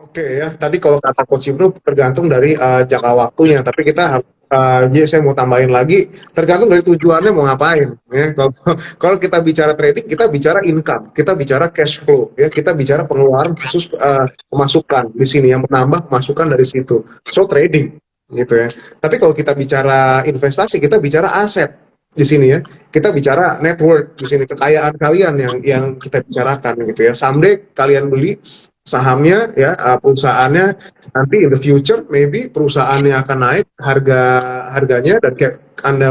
Oke ya, tadi kalau kata Coach Ibnu tergantung dari jangka waktunya, tapi kita jadi saya mau tambahin lagi, tergantung dari tujuannya mau ngapain. Ya. Kalau kalau kita bicara trading, kita bicara income, kita bicara cash flow, ya kita bicara pengeluaran khusus pemasukan di sini yang menambah pemasukan dari situ. So trading, gitu ya. Tapi kalau kita bicara investasi, kita bicara aset di sini ya. Kita bicara network di sini, kekayaan kalian yang kita bicarakan gitu ya. Someday kalian beli sahamnya ya, perusahaannya nanti in the future maybe perusahaannya akan naik harganya dan Anda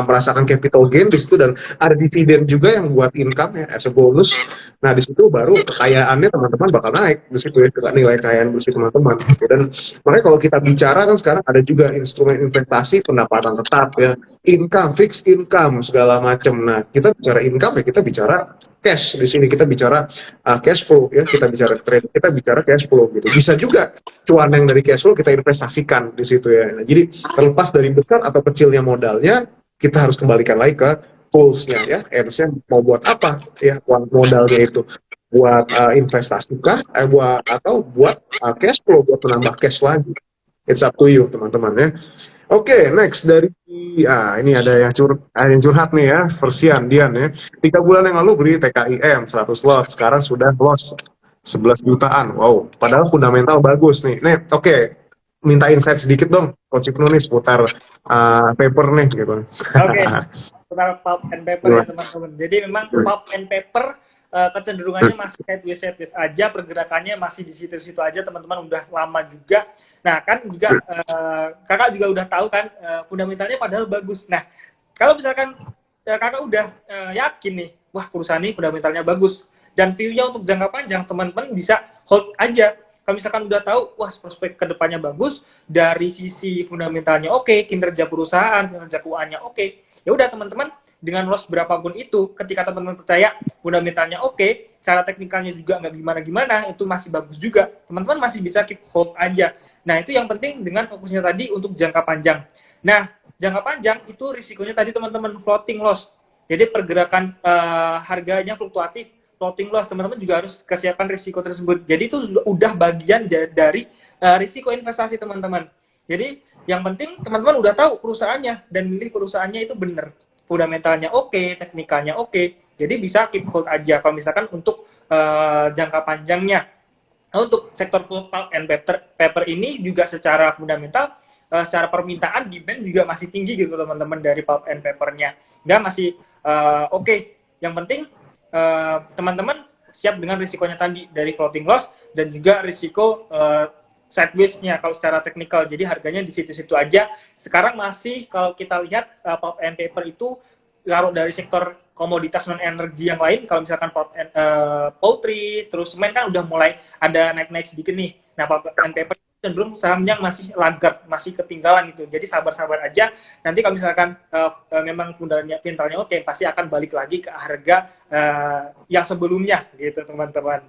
merasakan capital gain di situ dan ada dividen juga yang buat income ya as a bonus. Nah, di situ baru kekayaannya teman-teman bakal naik di situ ya, nilai kekayaan bersih teman-teman. Dan makanya kalau kita bicara kan sekarang ada juga instrumen investasi pendapatan tetap ya, income, fixed income segala macam. Nah, kita bicara income ya kita bicara cash di sini, kita bicara cash flow ya, kita bicara trade, kita bicara cash flow gitu. Bisa juga cuan yang dari cash flow kita investasikan di situ ya. Nah, jadi terlepas dari besar atau kecilnya modalnya, kita harus kembalikan lagi ke goals-nya ya, ends-nya mau buat apa ya, uang modalnya itu buat investasi kah, buat cash flow, buat menambah cash lagi. It's up to you teman-teman ya. Oke, next dari ini ada yang curhat nih ya, Persian Dian ya. 3 bulan yang lalu beli TKIM 100 lot, sekarang sudah loss 11 jutaan. Wow, padahal fundamental bagus nih. Oke, minta insight sedikit dong, Coach Ibnu nih seputar paper nih gitu. Oke, seputar pulp and paper ya teman-teman. Jadi memang pulp and paper kecenderungannya masih sideways aja, pergerakannya masih di situ-situ aja teman-teman, udah lama juga. Nah kan juga kakak juga udah tahu kan fundamentalnya padahal bagus. Nah kalau misalkan kakak udah yakin nih, wah perusahaan ini fundamentalnya bagus dan view-nya untuk jangka panjang, teman-teman bisa hold aja. Kalau misalkan udah tahu, wah prospek kedepannya bagus, dari sisi fundamentalnya oke, kinerja perusahaan, kinerja keuangannya oke, ya udah teman-teman, dengan loss berapapun itu, ketika teman-teman percaya fundamentalnya oke, cara teknikalnya juga nggak gimana-gimana, itu masih bagus juga, teman-teman masih bisa keep hold aja. Nah itu yang penting dengan fokusnya tadi untuk jangka panjang. Nah jangka panjang itu risikonya tadi teman-teman floating loss, jadi pergerakan harganya fluktuatif, floating loss, teman-teman juga harus kesiapan risiko tersebut. Jadi itu udah bagian dari risiko investasi teman-teman. Jadi yang penting teman-teman udah tahu perusahaannya dan milih perusahaannya itu benar. Fundamentalnya oke, teknikalnya oke. Jadi bisa keep hold aja kalau misalkan untuk jangka panjangnya. Nah, untuk sektor pulp and paper ini juga secara fundamental, secara permintaan demand juga masih tinggi gitu teman-teman dari pulp and papernya. Nggak masih oke. Yang penting teman-teman siap dengan risikonya tadi dari floating loss dan juga risiko sideways-nya kalau secara teknikal. Jadi harganya di situ-situ aja. Sekarang masih kalau kita lihat pulp and paper itu kalau dari sektor komoditas non energi yang lain, kalau misalkan poultry terus semen kan udah mulai ada naik-naik sedikit nih. Nah pulp and paper cenderung saham yang masih laggard, masih ketinggalan gitu. Jadi sabar-sabar aja. Nanti kalau misalkan memang fundamentalnya oke, pasti akan balik lagi ke harga yang sebelumnya gitu teman-teman.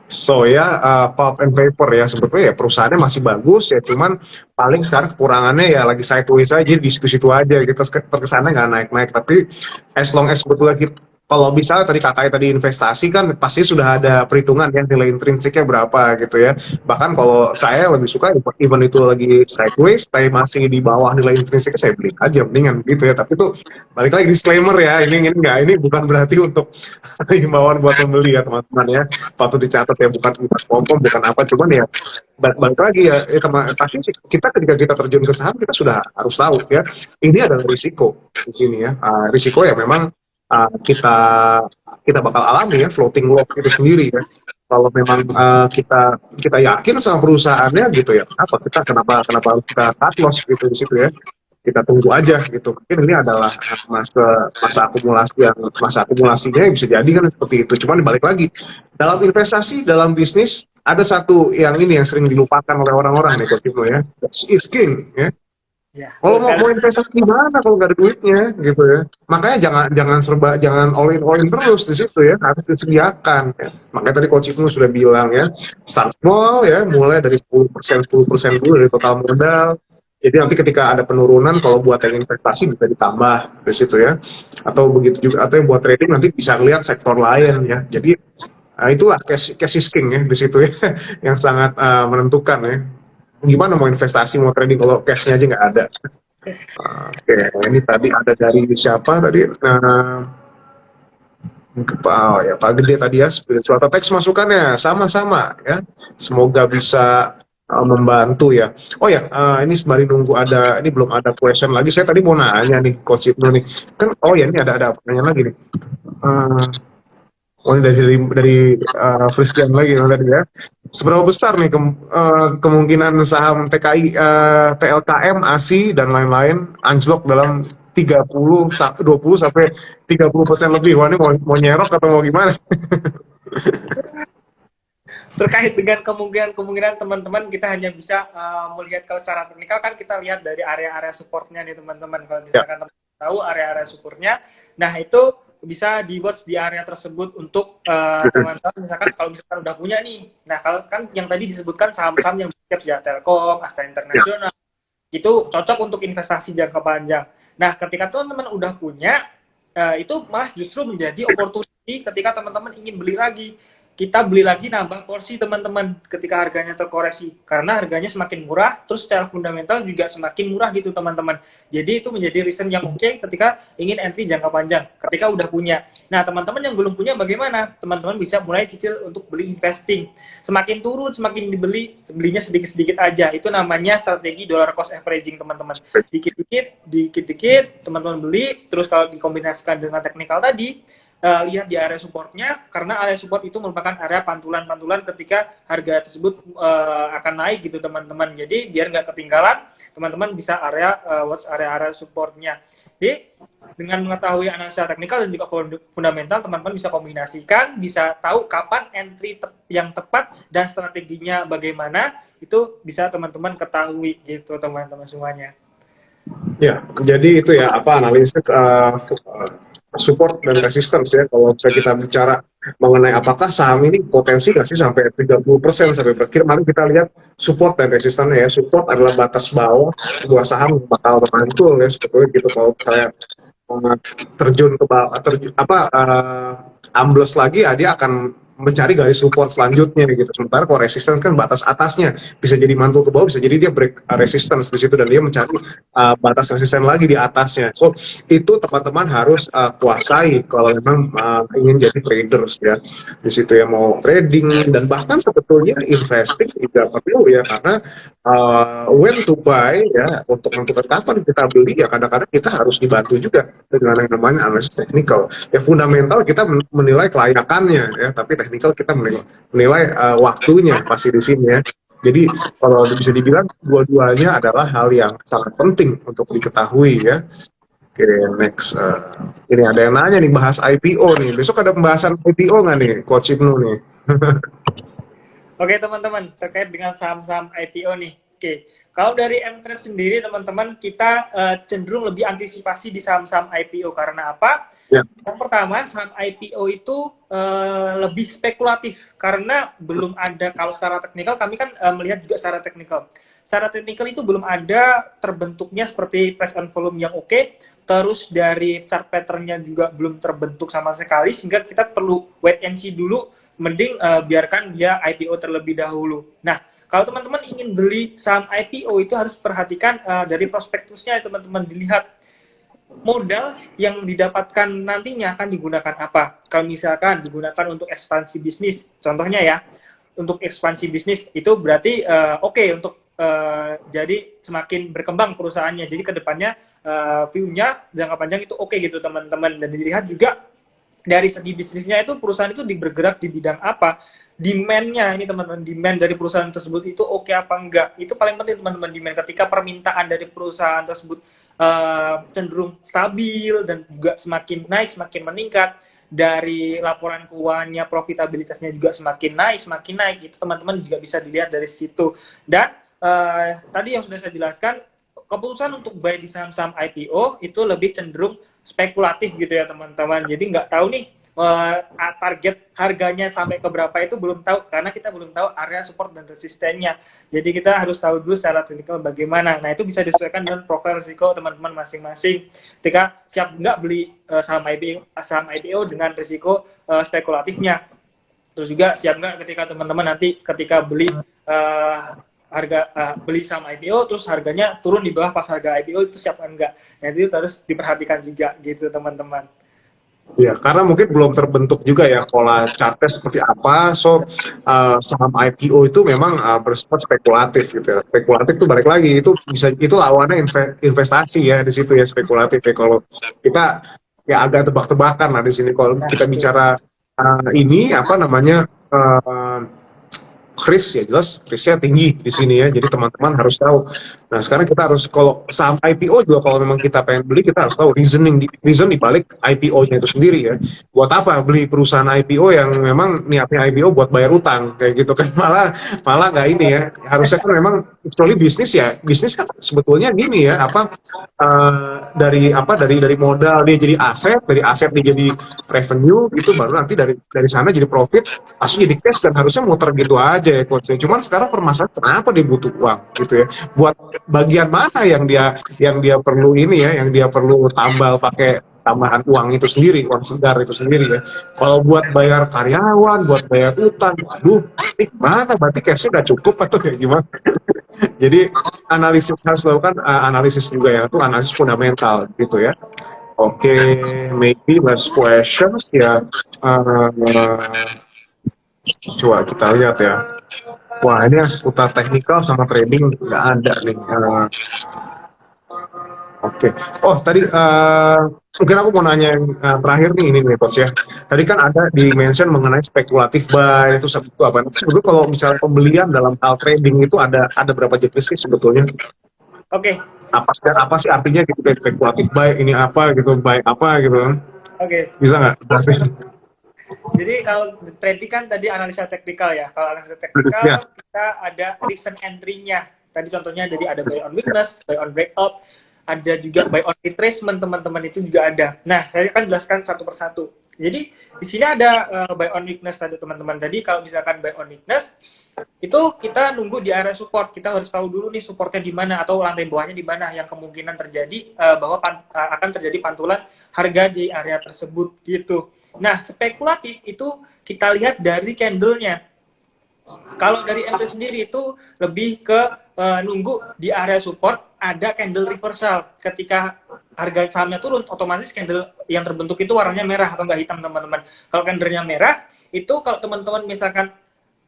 So ya, pulp and paper ya sebetulnya ya perusahaannya masih bagus ya, cuman paling sekarang kekurangannya ya lagi sideways aja di situ-situ aja gitu, terkesannya nggak naik-naik. Tapi as long as sebetulnya kalau bisa tadi kakaknya tadi investasi kan pasti sudah ada perhitungan ya nilai intrinsiknya berapa gitu ya. Bahkan kalau saya lebih suka even itu lagi sideways, tapi masih di bawah nilai intrinsiknya, saya beli aja mendingan gitu ya. Tapi itu balik lagi disclaimer ya, ini bukan berarti untuk himbauan buat membeli ya teman-teman ya. Patut dicatat ya, bukan pom-pom, bukan apa, cuman ya balik lagi ya, pasti kita ketika kita terjun ke saham kita sudah harus tahu ya, ini adalah risiko di sini ya. Risiko ya memang kita bakal alami ya, floating loss itu sendiri ya. Kalau memang kita yakin sama perusahaannya gitu ya, kenapa harus kita cut loss gitu di situ ya. Kita tunggu aja gitu. Mungkin ini adalah masa akumulasinya bisa jadi kan seperti itu. Cuman balik lagi, dalam investasi, dalam bisnis ada satu yang sering dilupakan oleh orang-orang nih Coach Ibnu ya. It's king ya. Ya, kalau mau investasi gimana kalau nggak ada duitnya gitu ya. Makanya jangan all in terus di situ ya, harus disediakan ya. Makanya tadi Coach Ibnu sudah bilang ya, start small ya, mulai dari 10% dulu dari total modal. Jadi nanti ketika ada penurunan, kalau buat yang investasi bisa ditambah di situ ya. Atau begitu juga, atau yang buat trading nanti bisa lihat sektor lain ya. Jadi Itulah cash is king ya di situ ya, yang sangat menentukan ya. Gimana mau investasi, mau trading kalau cashnya aja nggak ada. Oke, ini tadi ada dari siapa tadi? Nah, oh ya Pak Gede tadi ya, spiritual teks masukannya sama-sama ya. Semoga bisa membantu ya. Oh ya, ini sembari nunggu ada, ini belum ada question lagi. Saya tadi mau nanya nih, Coach Ibnu nih. Kan, oh ya ini ada pertanyaan lagi nih. Eh, Oh, ini dari Christian lagi tadi ya. Seberapa besar nih kemungkinan saham TKI, TLKM, ASI dan lain-lain anjlok dalam 20 sampai 30% lebih? Wah, ini mau nyerok atau mau gimana? Terkait dengan kemungkinan teman-teman, kita hanya bisa melihat kalau secara teknikal kan kita lihat dari area-area supportnya nih teman-teman. Kalau Ya. misalkan teman-teman tahu area-area supportnya, nah itu bisa di watch di area tersebut untuk teman-teman misalkan kalau misalkan udah punya nih. Nah kalau kan yang tadi disebutkan saham-saham yang siap ya Telkom, Asta Internasional, itu cocok untuk investasi jangka panjang. Nah ketika teman-teman udah punya, itu malah justru menjadi opportunity ketika teman-teman ingin beli lagi. Kita beli lagi nambah porsi teman-teman ketika harganya terkoreksi. Karena harganya semakin murah, terus secara fundamental juga semakin murah gitu teman-teman. Jadi itu menjadi reason yang oke ketika ingin entry jangka panjang, ketika udah punya. Nah teman-teman yang belum punya bagaimana? Teman-teman bisa mulai cicil untuk beli investing. Semakin turun, semakin dibeli, belinya sedikit-sedikit aja. Itu namanya strategi dollar cost averaging teman-teman. Dikit-dikit, teman-teman beli, terus kalau dikombinasikan dengan teknikal tadi, lihat di area supportnya, karena area support itu merupakan area pantulan-pantulan ketika harga tersebut akan naik gitu teman-teman. Jadi biar nggak ketinggalan, teman-teman bisa watch area-area supportnya. Jadi dengan mengetahui analisa teknikal dan juga fundamental, teman-teman bisa kombinasikan, bisa tahu kapan entry yang tepat dan strateginya bagaimana, itu bisa teman-teman ketahui gitu teman-teman semuanya. Ya, jadi itu ya apa analisis support dan resistance ya. Kalau bisa kita bicara mengenai apakah saham ini potensi nggak sih sampai 30% sampai berakhir, mari kita lihat support dan resistannya ya. Support adalah batas bawah sebuah saham bakal mantul ya sebetulnya gitu. Kalau saya terjun ke bawah, ambles lagi ya dia akan mencari garis support selanjutnya gitu. Sementara kalau resistance kan batas atasnya bisa jadi mantul ke bawah, bisa jadi dia break resistance di situ dan dia mencari batas resisten lagi di atasnya. So itu teman-teman harus kuasai kalau memang ingin jadi traders ya. Di situ ya mau trading dan bahkan sebetulnya investing juga perlu ya, karena when to buy ya, untuk menentukan kapan kita beli ya kadang-kadang kita harus dibantu juga dengan yang namanya analisis teknikal. Ya fundamental kita menilai kelayakannya ya, tapi teknikal kita menilai waktunya pasti di sini ya. Jadi kalau bisa dibilang dua-duanya adalah hal yang sangat penting untuk diketahui ya. Oke, next. Ini ada yang nanya nih, bahas IPO nih. Besok ada pembahasan IPO nggak nih, Coach Ibnu nih? Oke teman-teman, terkait dengan saham-saham IPO nih. Oke, kalau dari MTrade sendiri teman-teman, kita cenderung lebih antisipasi di saham-saham IPO. Karena apa? Ya. Yang pertama, saham IPO itu lebih spekulatif. Karena belum ada, kalau secara teknikal, kami kan melihat juga secara teknikal. Secara teknikal itu belum ada terbentuknya seperti price on volume yang oke. Terus dari chart pattern-nya juga belum terbentuk sama sekali. Sehingga kita perlu wait and see dulu. Mending biarkan dia IPO terlebih dahulu. Nah, kalau teman-teman ingin beli saham IPO itu harus perhatikan dari prospektusnya ya teman-teman, dilihat modal yang didapatkan nantinya akan digunakan apa. Kalau misalkan digunakan untuk ekspansi bisnis, contohnya ya, untuk ekspansi bisnis itu berarti oke untuk jadi semakin berkembang perusahaannya. Jadi kedepannya view-nya jangka panjang itu oke gitu teman-teman. Dan dilihat juga dari segi bisnisnya itu perusahaan itu bergerak di bidang apa, demand-nya ini teman-teman, demand dari perusahaan tersebut itu oke apa enggak, itu paling penting teman-teman. Demand ketika permintaan dari perusahaan tersebut cenderung stabil dan juga semakin naik, semakin meningkat, dari laporan keuangannya, profitabilitasnya juga semakin naik, itu teman-teman juga bisa dilihat dari situ. Dan tadi yang sudah saya jelaskan, keputusan untuk buy di saham-saham IPO itu lebih cenderung spekulatif gitu ya teman-teman. Jadi nggak tahu nih target harganya sampai ke berapa itu belum tahu, karena kita belum tahu area support dan resistennya. Jadi kita harus tahu dulu secara teknikal bagaimana. Nah itu bisa disesuaikan dengan profil risiko teman-teman masing-masing. Ketika siap nggak beli saham IPO dengan risiko spekulatifnya. Terus juga siap nggak ketika teman-teman nanti ketika beli harga beli sama IPO terus harganya turun di bawah pas harga IPO, itu siap enggak? Nah itu harus diperhatikan juga gitu teman-teman. Ya, karena mungkin belum terbentuk juga ya pola chartnya seperti apa. So, saham IPO itu memang bersifat spekulatif gitu ya. Spekulatif itu balik lagi itu bisa itu lawannya investasi ya di situ ya spekulatif ya. Kalau kita ya agak tebak-tebakan lah di sini. Kalau Nah, kita betul. bicara ini apa namanya risk ya jelas risknya tinggi di sini ya. Jadi teman-teman harus tahu. Nah sekarang kita harus kalau saham IPO juga kalau memang kita pengen beli kita harus tahu reason di balik IPO-nya itu sendiri ya. Buat apa beli perusahaan IPO yang memang niatnya IPO buat bayar utang kayak gitu kan malah malah nggak ini ya. Harusnya kan memang kecuali bisnis ya bisnis kan sebetulnya gini ya apa dari modal dia jadi aset dari aset dia jadi revenue itu baru nanti dari sana jadi profit langsung jadi cash dan harusnya muter gitu aja ya coach. Cuman sekarang permasalahan kenapa dia butuh uang gitu ya? Buat bagian mana yang dia perlu ini ya, yang dia perlu tambal pakai tambahan uang itu sendiri, uang segar itu sendiri ya. Kalau buat bayar karyawan, buat bayar utang, aduh, mana? Berarti cashnya udah cukup atau kayak gimana? Jadi analisis harus dilakukan analisis juga ya, itu analisis fundamental gitu ya. Oke, maybe last questions ya. Coba kita lihat ya. Wah, ini yang seputar teknikal sama trading nggak ada nih. Oke. Oh, tadi mungkin aku mau nanya yang terakhir nih ini nih coach ya. Tadi kan ada di mention mengenai spekulatif buy itu apa? Sebetulnya kalau misalnya pembelian dalam hal trading itu ada berapa jenis sih sebetulnya? Oke. Apa sih artinya gitu kayak spekulatif buy ini apa gitu, buy apa gitu kan? Oke. Bisa nggak? Jadi kalau trading kan tadi analisa teknikal ya. Kalau analisa Ya. teknikal kita ada recent entry-nya. Tadi contohnya jadi ada buy on weakness, buy on breakout, ada juga buy on retracement, teman-teman itu juga ada. Nah, saya akan jelaskan satu persatu. Jadi di sini ada buy on weakness tadi teman-teman. Jadi kalau misalkan buy on weakness itu kita nunggu di area support. Kita harus tahu dulu nih supportnya di mana atau lantai bawahnya di mana yang kemungkinan terjadi bahwa akan terjadi pantulan harga di area tersebut gitu. Nah, spekulatif itu kita lihat dari candle-nya. Kalau dari MT sendiri itu lebih ke nunggu di area support ada candle reversal. Ketika harga sahamnya turun, otomatis candle yang terbentuk itu warnanya merah atau nggak hitam teman-teman. Kalau candle-nya merah, itu kalau teman-teman misalkan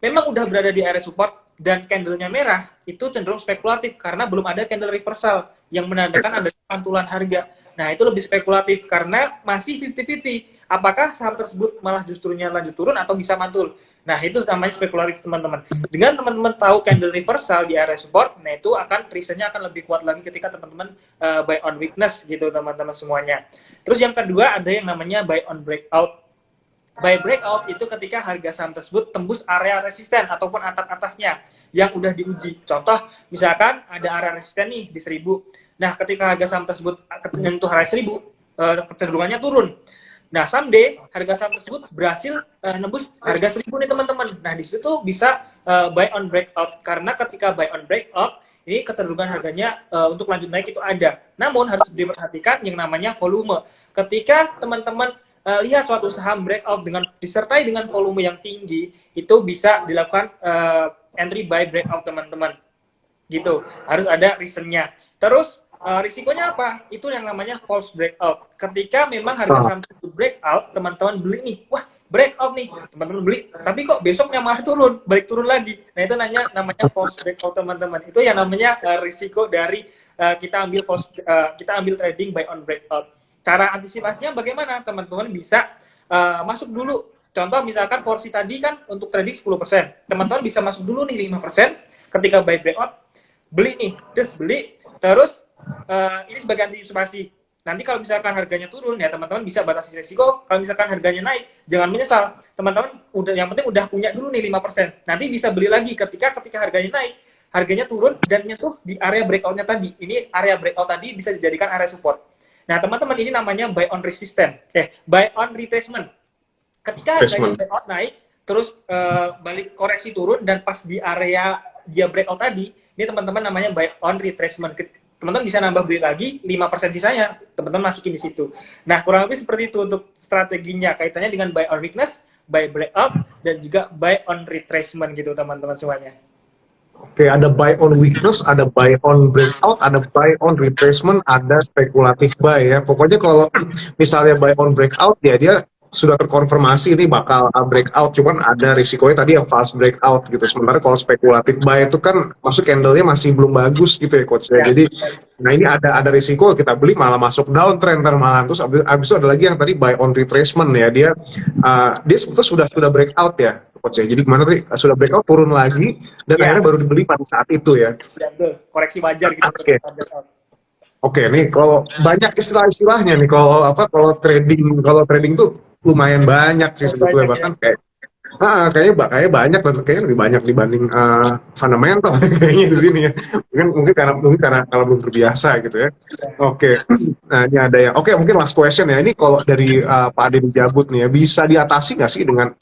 memang udah berada di area support dan candle-nya merah, itu cenderung spekulatif karena belum ada candle reversal yang menandakan ada pantulan harga. Nah, itu lebih spekulatif karena masih 50-50. Apakah saham tersebut malah justrunya lanjut turun atau bisa mantul? Nah, itu namanya spekulatif, teman-teman. Dengan teman-teman tahu candle reversal di area support, nah itu akan reasonnya akan lebih kuat lagi ketika teman-teman buy on weakness gitu, teman-teman semuanya. Terus yang kedua ada yang namanya buy on breakout. Buy breakout itu ketika harga saham tersebut tembus area resisten ataupun atasnya yang udah diuji. Contoh, misalkan ada area resisten nih di 1000. Nah, ketika harga saham tersebut menyentuh area 1000, kecenderungannya turun. Nah, someday harga saham tersebut berhasil nembus harga 1000 nih teman-teman. Nah, di situ bisa buy on breakout karena ketika buy on breakout ini kecenderungan harganya untuk lanjut naik itu ada. Namun harus diperhatikan yang namanya volume. Ketika teman-teman lihat suatu saham breakout disertai dengan volume yang tinggi, itu bisa dilakukan entry buy breakout teman-teman. Gitu. Harus ada reasonnya. Terus risikonya apa? Itu yang namanya false breakout. Ketika memang harga saham itu breakout, teman-teman beli nih, wah breakout nih, teman-teman beli, tapi kok besoknya malah turun, balik turun lagi. Nah itu namanya false breakout teman-teman. Itu yang namanya risiko dari kita ambil trading buy on breakout. Cara antisipasinya bagaimana? Teman-teman bisa masuk dulu. Contoh misalkan porsi tadi kan untuk trading 10%. Teman-teman bisa masuk dulu nih 5%. Ketika buy breakout, beli nih, terus ini sebagai antisipasi. Nanti kalau misalkan harganya turun ya teman-teman bisa batasi resiko. Kalau misalkan harganya naik, jangan menyesal. Teman-teman yang penting udah punya dulu nih 5%. Nanti bisa beli lagi ketika harganya naik, harganya turun dan nyentuh di area breakout-nya tadi. Ini area breakout tadi bisa dijadikan area support. Nah, teman-teman ini namanya buy on buy on retracement. Ketika harganya breakout naik, terus balik koreksi turun dan pas di area dia breakout tadi, ini teman-teman namanya buy on retracement. Teman-teman bisa nambah beli lagi 5% sisanya, teman-teman masukin di situ. Nah, kurang lebih seperti itu untuk strateginya. Kaitannya dengan buy on weakness, buy breakout, dan juga buy on retracement gitu teman-teman semuanya. Oke, ada buy on weakness, ada buy on breakout, ada buy on retracement, ada spekulatif buy ya. Pokoknya kalau misalnya buy on breakout, dia sudah terkonfirmasi ini bakal breakout, cuman ada risikonya tadi yang false breakout gitu. Sementara kalau spekulatif buy itu kan masuk candle-nya masih belum bagus gitu ya coach ya. Ya, Jadi, nah ini ada risiko kita beli malah masuk downtrend malahan. Terus abis itu ada lagi yang tadi buy on retracement ya. Dia sebetulnya sudah breakout ya coach ya. Jadi gimana tadi sudah breakout turun lagi dan ya, akhirnya baru dibeli pada saat itu ya. ya betul. Koreksi wajar gitu. Oke, Wajar. oke nih kalau banyak istilah-istilahnya nih kalau trading tuh lumayan banyak sih sebetulnya Banyak ya. bahkan kayaknya banyak dan kayaknya lebih banyak dibanding fundamental kayaknya di sini ya. Mungkin karena kalau belum terbiasa gitu ya. Oke. Nah, ini ada yang mungkin last question ya. Ini kalau dari Pak Ade dijabut nih ya, bisa diatasi nggak sih dengan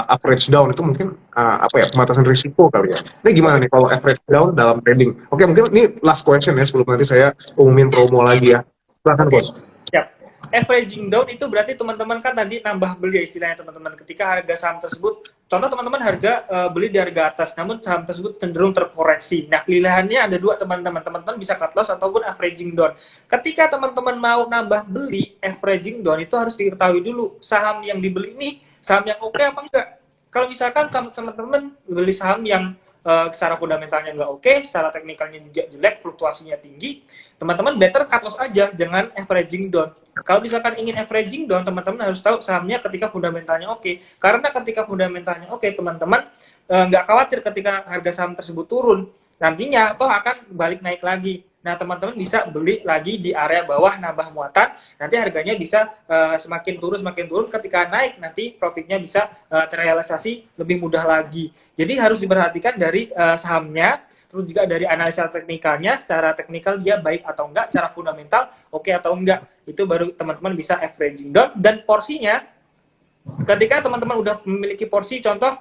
average down itu mungkin pembatasan risiko kali ya. Ini gimana nih kalau average down dalam trading? Oke, mungkin ini last question ya sebelum nanti saya umumin promo lagi ya. Silakan Oke, bos. siap. Averaging down itu berarti teman-teman kan tadi nambah beli ya istilahnya teman-teman. Ketika harga saham tersebut, contoh teman-teman harga beli di harga atas, namun saham tersebut cenderung terkoreksi. Nah, pilihannya ada dua teman-teman. Teman-teman bisa cut loss ataupun averaging down. Ketika teman-teman mau nambah beli averaging down itu harus diketahui dulu saham yang dibeli ini saham yang oke apa enggak. Kalau misalkan teman-teman beli saham yang secara fundamentalnya nggak oke, secara teknikalnya juga jelek, fluktuasinya tinggi, teman-teman better cut loss aja, jangan averaging down. Kalau misalkan ingin averaging down, teman-teman harus tahu sahamnya ketika fundamentalnya oke. Karena ketika fundamentalnya oke, teman-teman nggak khawatir ketika harga saham tersebut turun, nantinya toh akan balik naik lagi. Nah, teman-teman bisa beli lagi di area bawah nambah muatan, nanti harganya bisa semakin turun, ketika naik nanti profitnya bisa terrealisasi lebih mudah lagi. Jadi harus diperhatikan dari sahamnya, terus juga dari analisa teknikalnya, secara teknikal dia baik atau enggak, secara fundamental oke atau enggak. Itu baru teman-teman bisa averaging down. Dan porsinya, ketika teman-teman udah memiliki porsi, contoh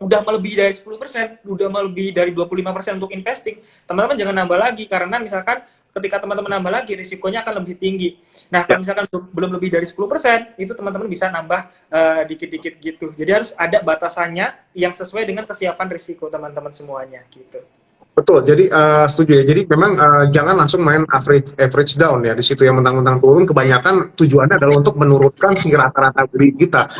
udah melebihi dari 10%, udah melebihi dari 25% untuk investing, teman-teman jangan nambah lagi, karena misalkan ketika teman-teman nambah lagi, risikonya akan lebih tinggi. Nah, kalau misalkan belum lebih dari 10%, itu teman-teman bisa nambah dikit-dikit gitu. Jadi harus ada batasannya yang sesuai dengan kesiapan risiko teman-teman semuanya gitu. Betul, jadi setuju ya. Jadi memang jangan langsung main average down ya. Di situ yang mentang-mentang turun, kebanyakan tujuannya adalah untuk menurunkan si rata-rata beli kita.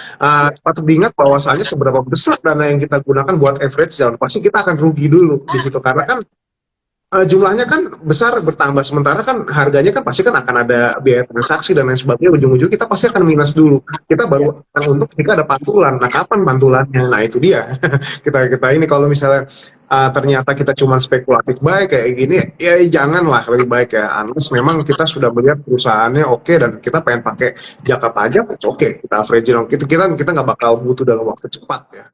Patut diingat bahwasanya seberapa besar dana yang kita gunakan buat average down, pasti kita akan rugi dulu di situ karena kan jumlahnya kan besar bertambah, sementara kan harganya kan pasti kan akan ada biaya transaksi dan lain sebagainya, ujung-ujung kita pasti akan minus dulu, kita baru akan untuk ketika ada pantulan. Nah, kapan pantulannya? Nah, itu dia. kita ini kalau misalnya ternyata kita cuma spekulatif baik kayak gini ya janganlah, lebih baik ya unless memang kita sudah melihat perusahaannya oke dan kita pengen pakai jangka panjang, oke kita average dong, kita nggak bakal butuh dalam waktu cepat ya.